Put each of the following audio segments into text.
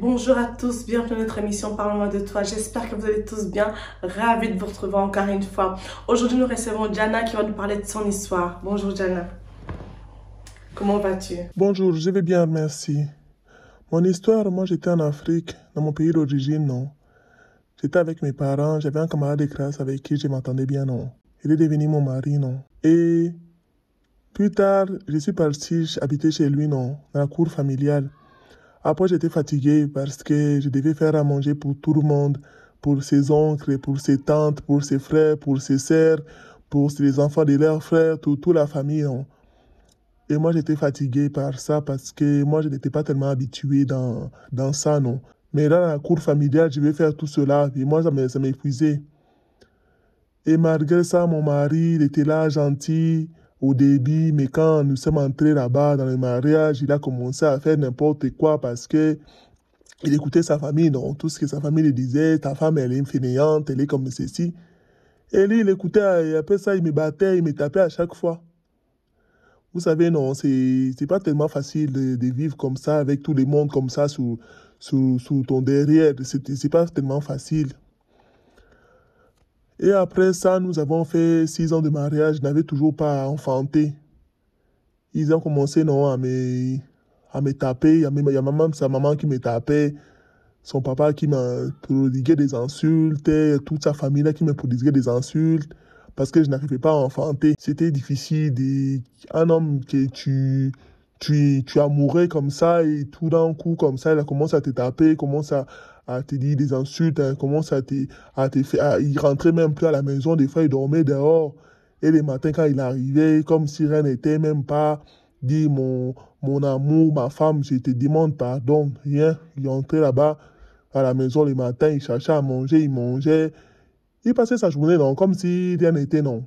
Bonjour à tous, bienvenue à notre émission Parle-moi de toi. J'espère que vous allez tous bien, ravis de vous retrouver encore une fois. Aujourd'hui, nous recevons Jana qui va nous parler de son histoire. Bonjour Jana, comment vas-tu? Bonjour, je vais bien, merci. Mon histoire, moi j'étais en Afrique, dans mon pays d'origine, non. J'étais avec mes parents, j'avais un camarade de classe avec qui je m'entendais bien, non. Il est devenu mon mari, non. Et plus tard, je suis parti habiter chez lui, non, dans la cour familiale. Après, j'étais fatigué parce que je devais faire à manger pour tout le monde, pour ses oncles, pour ses tantes, pour ses frères, pour ses sœurs, pour les enfants de leurs frères, toute la famille, non. Et moi, j'étais fatigué par ça parce que moi, je n'étais pas tellement habitué dans ça, non. Mais dans la cour familiale, je vais faire tout cela. Et moi, ça m'épuisait. Et malgré ça, mon mari, il était là, gentil, au début. Mais quand nous sommes entrés là-bas, dans le mariage, il a commencé à faire n'importe quoi parce que il écoutait sa famille, non. Tout ce que sa famille lui disait, ta femme, elle est une fainéante, elle est comme ceci. Et lui, il écoutait, et après ça, il me battait, il me tapait à chaque fois. Vous savez, non, c'est pas tellement facile de vivre comme ça, avec tout le monde comme ça sous ton derrière. C'est pas tellement facile. Et après ça, nous avons fait 6 ans de mariage. Je n'avais toujours pas enfanté. Ils ont commencé, non, à me taper. Il y a même sa maman qui me tapait. Son papa qui m'a prodigué des insultes. Toute sa famille là qui m'a prodigué des insultes. Parce que je n'arrivais pas à enfanter. C'était difficile. Un homme que tu amourais comme ça et tout d'un coup comme ça, il a commencé à te taper, commence à te dire des insultes, hein, commence à te faire, il rentrait même plus à la maison, des fois il dormait dehors. Et les matins quand il arrivait, comme si rien n'était, même pas dit mon amour, ma femme, je te demande pardon, rien. Il entrait là-bas à la maison le matin, il cherchait à manger, il mangeait. Il passait sa journée, non, comme si rien n'était, non.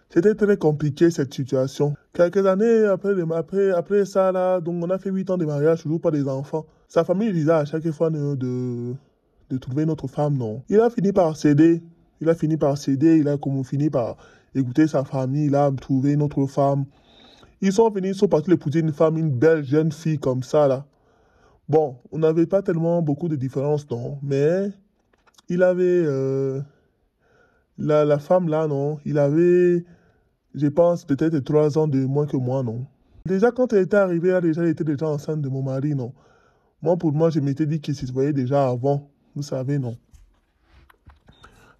C'était très compliqué cette situation. Quelques années après ça, là, donc on a fait 8 ans de mariage, toujours pas des enfants. Sa famille disait à chaque fois de trouver notre femme, non. Il a fini par céder. Il a fini par céder, il a comme fini par écouter sa famille, il a trouvé une autre femme. Ils sont partis épouser une femme, une belle jeune fille comme ça, là. Bon, on n'avait pas tellement beaucoup de différences, non, mais il avait, la femme là, non, il avait, je pense, peut-être 3 ans de moins que moi, non. Déjà, quand elle était arrivée, elle était déjà enceinte de mon mari, non. Moi, pour moi, je m'étais dit qu'il se voyait déjà avant, vous savez, non.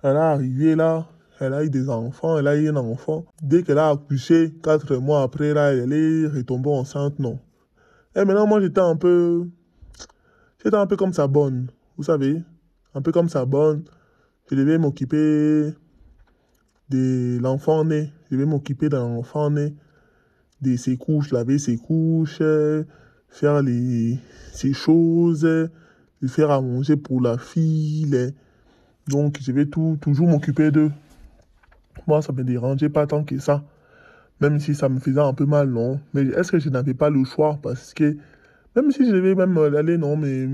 Elle est arrivée là, elle a eu des enfants, elle a eu un enfant. Dès qu'elle a accouché, 4 mois après, là, elle est retombée enceinte, non. Et maintenant, moi, j'étais un peu comme sa bonne, vous savez, un peu comme sa bonne. Je devais m'occuper de l'enfant né, je devais m'occuper de l'enfant né, de ses couches, laver ses couches, faire ses choses, lui faire à manger pour la fille. Donc, je vais toujours m'occuper d'eux. Moi, ça me dérangeait pas tant que ça. Même si ça me faisait un peu mal, non. Mais est-ce que je n'avais pas le choix? Parce que même si je devais même aller, non, mais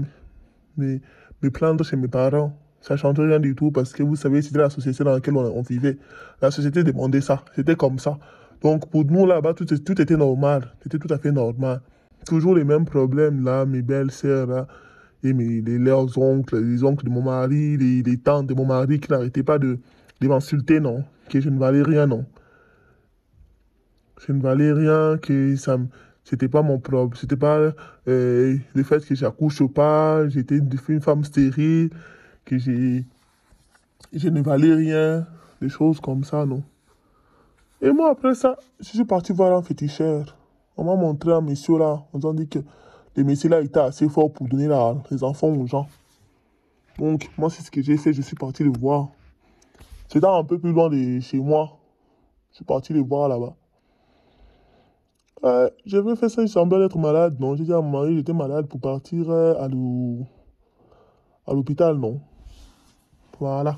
me plaindre chez mes parents, ça ne changeait rien du tout. Parce que vous savez, c'était la société dans laquelle on vivait. La société demandait ça. C'était comme ça. Donc, pour nous, là-bas, tout était normal. C'était tout à fait normal. Toujours les mêmes problèmes, là, mes belles-sœurs, là, et leurs oncles, les oncles de mon mari, les tantes de mon mari qui n'arrêtaient pas de m'insulter, non. Que je ne valais rien, non. Je ne valais rien, que c'était pas mon problème. C'était pas le fait que j'accouche pas, j'étais une femme stérile, que je ne valais rien, des choses comme ça, non. Et moi, après ça, je suis parti voir un féticheur. On m'a montré un monsieur là. On m'a dit que le monsieur là était assez fort pour donner les enfants aux gens. Donc, moi, c'est ce que j'ai fait. Je suis parti le voir. C'était un peu plus loin de chez moi. Je suis parti le voir là-bas. J'avais fait ça, il semblait être malade, non. J'ai dit à mon mari, j'étais malade pour partir à l'hôpital, non. Voilà.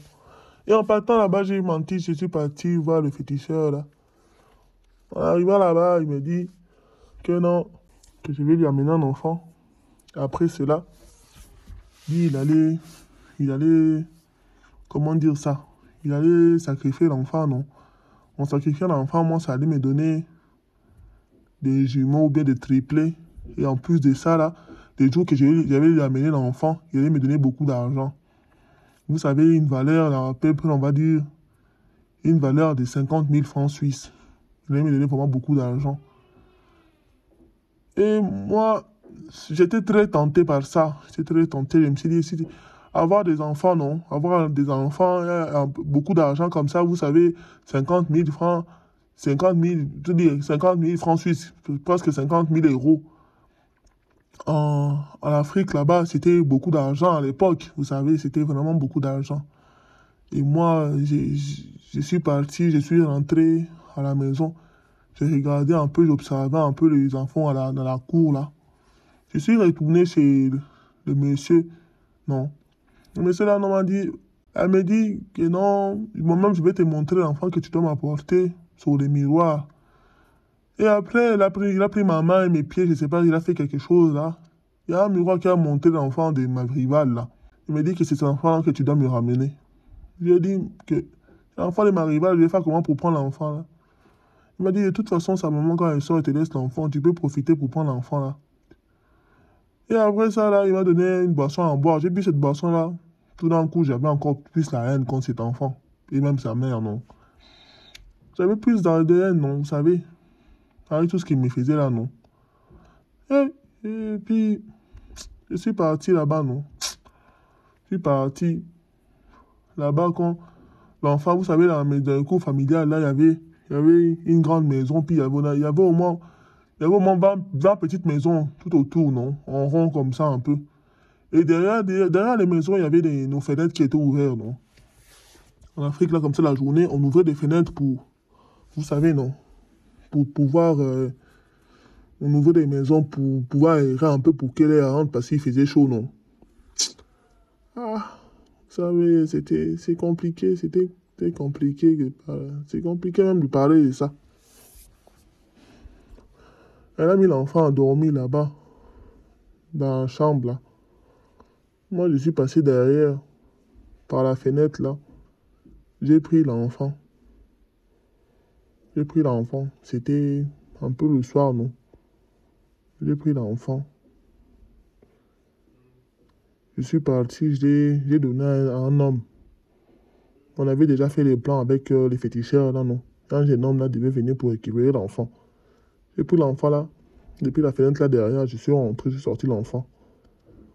Et en partant là-bas, j'ai menti, je suis parti voir le féticheur là. En arrivant là-bas, il me dit que non, que je vais lui amener un enfant. Après cela, il allait, comment dire ça? Il allait sacrifier l'enfant, non. En sacrifiant l'enfant, moi, ça allait me donner des jumeaux ou bien des triplés. Et en plus de ça, là, des jours que j'allais lui amener l'enfant, il allait me donner beaucoup d'argent. Vous savez, une valeur, là, à peu près, on va dire, une valeur de 50 000 francs suisses. Il allait me donner vraiment beaucoup d'argent. Et moi, j'étais très tenté par ça. J'étais très tenté. Je me suis dit, si, avoir des enfants, non. Avoir des enfants, beaucoup d'argent comme ça, vous savez, 50 000 francs, 50 000, je dis 50 000 francs suisses, presque 50 000 euros. En Afrique, là-bas, c'était beaucoup d'argent à l'époque. Vous savez, c'était vraiment beaucoup d'argent. Et moi, je suis parti, je suis rentré à la maison. J'ai regardé un peu, j'observais un peu les enfants dans la cour, là. Je suis retourné chez le monsieur. Non. Le monsieur, là, m'a dit, elle me dit que non, moi-même, je vais te montrer l'enfant que tu dois m'apporter sur le miroir. Et après, il a pris ma main et mes pieds, je sais pas, il a fait quelque chose, là. Il y a un miroir qui a monté l'enfant de ma rivale, là. Il me dit que c'est cet enfant que tu dois me ramener. Je lui ai dit que l'enfant de ma rivale, je vais faire comment pour prendre l'enfant, là. Il m'a dit, de toute façon, sa maman, quand elle sort, elle te laisse l'enfant, tu peux profiter pour prendre l'enfant, là. Et après ça, là, il m'a donné une boisson à boire. J'ai bu cette boisson-là. Tout d'un coup, j'avais encore plus la haine contre cet enfant. Et même sa mère, non. J'avais plus de haine, non, vous savez. Avec tout ce qu'il me faisait là, non. Et puis, je suis parti là-bas, non. Je suis parti là-bas quand l'enfant, vous savez, dans le cours familial, là, il y avait une grande maison, puis il y avait au moins 20 petites maisons tout autour, non, en rond comme ça un peu. Et derrière les maisons, il y avait nos fenêtres qui étaient ouvertes, non. En Afrique, là, comme ça, la journée, on ouvrait des fenêtres pour, vous savez, non, pour pouvoir... on ouvrait des maisons pour pouvoir aérer un peu pour qu'elle rentre parce qu'il faisait chaud, non. Ah, vous savez, c'est compliqué, c'était compliqué. C'est compliqué même de parler de ça. Elle a mis l'enfant à dormir là-bas, dans la chambre, là. Moi, je suis passé derrière, par la fenêtre, là. J'ai pris l'enfant. C'était un peu le soir, non? J'ai pris l'enfant. Je suis parti, j'ai donné à un homme. On avait déjà fait les plans avec les féticheurs, là, non? Un jeune homme, là, devait venir pour récupérer l'enfant. J'ai pris l'enfant, là. Depuis la fenêtre, là, derrière, je suis rentré, j'ai sorti l'enfant.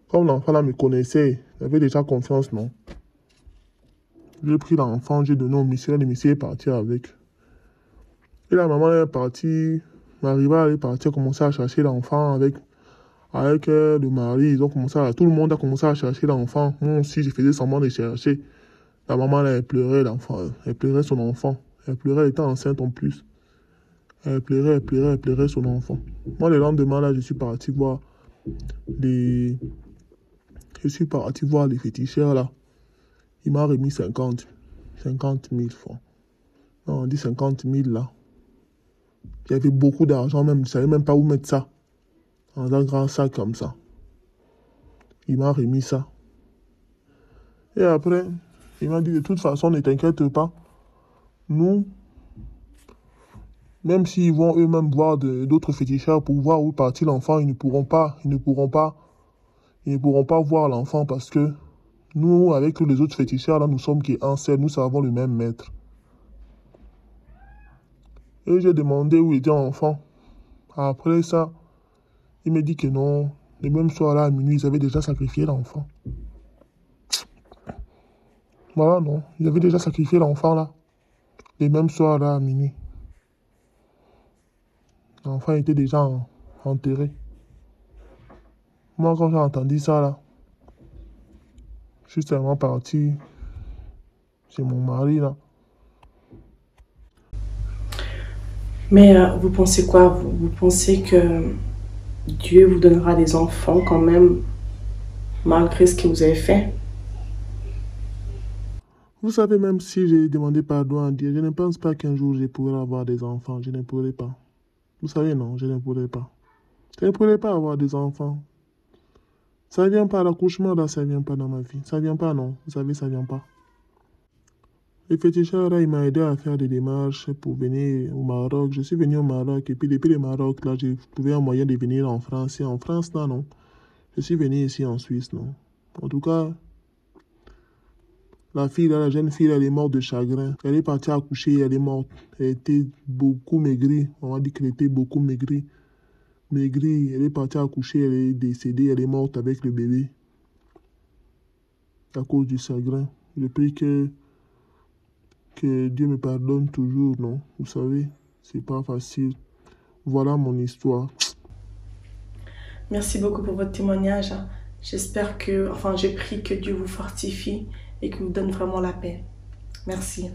Comme l'enfant, là, me connaissait, il avait déjà confiance, non? J'ai pris l'enfant, j'ai donné au monsieur, le monsieur est parti avec. Et la maman est partie, ma rivale est partie, a commencé à chercher l'enfant avec le mari. Ils ont commencé tout le monde a commencé à chercher l'enfant. Moi aussi, je faisais semblant de chercher. La maman, là, elle pleurait, l'enfant. Elle pleurait son enfant. Elle pleurait, elle était enceinte en plus. Elle pleurait son enfant. Moi, le lendemain, là, je suis parti voir les féticheurs, là. Il m'a remis 50 000 francs. Non, on dit 50 000, là. Il y avait beaucoup d'argent même. Je ne savais même pas où mettre ça. Dans un grand sac comme ça. Il m'a remis ça. Et après, il m'a dit, de toute façon, ne t'inquiète pas. Nous, même s'ils vont eux-mêmes voir d'autres féticheurs pour voir où est parti l'enfant, ils ne pourront pas voir l'enfant parce que nous, avec les autres féticheurs, là, nous sommes qu'un seul, nous savons le même maître. Et j'ai demandé où était l'enfant. Après ça, il me dit que non. Le même soir là, à minuit, ils avaient déjà sacrifié l'enfant. Voilà, non. Ils avaient déjà sacrifié l'enfant là. Le même soir là, à minuit. L'enfant était déjà enterré. Moi, quand j'ai entendu ça là, je suis seulement parti chez mon mari là. Mais vous pensez quoi? Vous pensez que Dieu vous donnera des enfants quand même, malgré ce que vous avez fait? Vous savez, même si j'ai demandé pardon à Dieu, je ne pense pas qu'un jour je pourrai avoir des enfants. Je ne pourrai pas. Vous savez, non, je ne pourrai pas. Je ne pourrai pas avoir des enfants. Ça ne vient pas à l'accouchement, là, ça ne vient pas dans ma vie. Ça ne vient pas, non. Vous savez, ça ne vient pas. Le féticheur, là, il m'a aidé à faire des démarches pour venir au Maroc. Je suis venu au Maroc et puis depuis le Maroc, là, j'ai trouvé un moyen de venir en France. Et en France, là, non. Je suis venu ici en Suisse, non. En tout cas, la fille, là, la jeune fille, elle est morte de chagrin. Elle est partie accoucher, elle est morte. Elle était beaucoup maigrie. On m'a dit qu'elle était beaucoup maigrie. Maigrie, elle est partie accoucher, elle est décédée, elle est morte avec le bébé. À cause du chagrin. Je prie que Dieu me pardonne toujours, non? Vous savez, c'est pas facile. Voilà mon histoire. Merci beaucoup pour votre témoignage. J'espère que, enfin, j'ai prié que Dieu vous fortifie et qu'il vous donne vraiment la paix. Merci.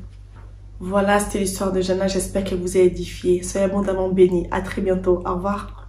Voilà, c'était l'histoire de Jana. J'espère qu'elle vous a édifié. Soyez abondamment bénis. À très bientôt. Au revoir.